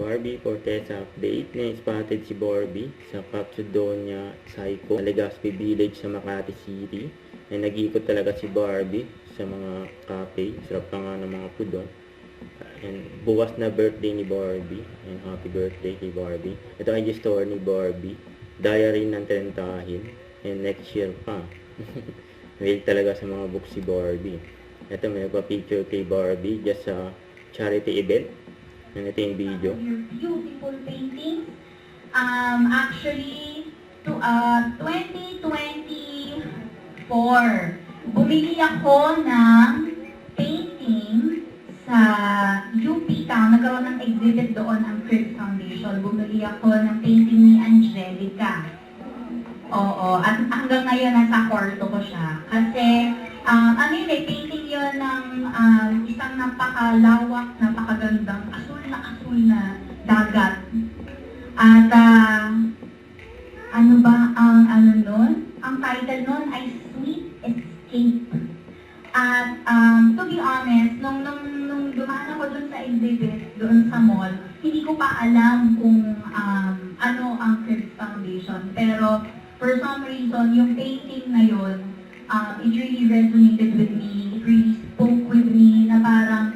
Barbie Forteza update. Ngayon spotted si Barbie sa Capsudonia Psycho, Legazpi Village sa Makati City. Ay nag-iikot talaga si Barbie sa mga cafe. Sarap pa nga ng mga food doon. And bukas na birthday ni Barbie. And happy birthday kay Barbie. Ito ay story ni Barbie. Diary ng Trentahin. And next year pa. Mahilig talaga sa mga books si Barbie. Ito may nagpa-picture kay Barbie just sa charity event. Ito yung video. Your beautiful paintings. Actually, 2024, bumili ako ng painting sa UP Town. Nagkaroon ng exhibit doon ang Cribs Foundation. Bumili ako ng painting ni Angelica. Oo, at hanggang ngayon nasa kwarto ko siya. Kasi, painting yun ng isang napakalawak, napakagandang asul na dagat. At, ang title nun ay Sweet Escape. At, to be honest, nung dumaan ako dun sa exhibit, doon sa mall, hindi ko pa alam kung ano ang Cribs Foundation. Pero, for some reason, yung painting na yun, it really resonated with me. It really spoke with me na parang,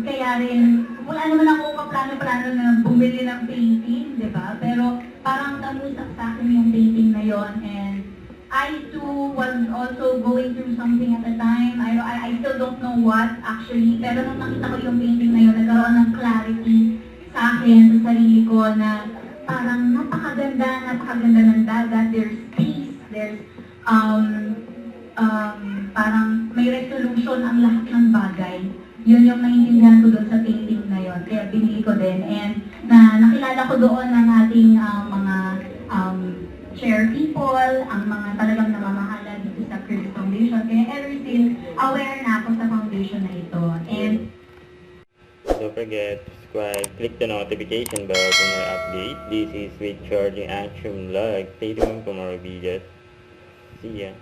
kaya rin, wala naman ako kaplano-plano na bumili ng painting, di ba? Pero parang namusak sa akin yung painting na yun. And I too was also going through something at the time. I still don't know what actually. Pero nung nakita ko yung painting na yun, nagkaroon ng clarity sa akin, sa sarili ko na parang napakaganda ng dagat. There's peace, there's parang may resolution ang lahat ng bagay. Yun yung naiintindihan ko doon sa painting na yun. Kaya binili ko din. And nakilala ko doon ang ating mga chair people, ang mga talagang namamahala dito sa Cribs Foundation. Kaya ever since, aware na ako sa foundation na ito. And don't forget to subscribe, click the notification bell for more update. This is with Charging Action Vlog. Stay tuned for more videos. See ya.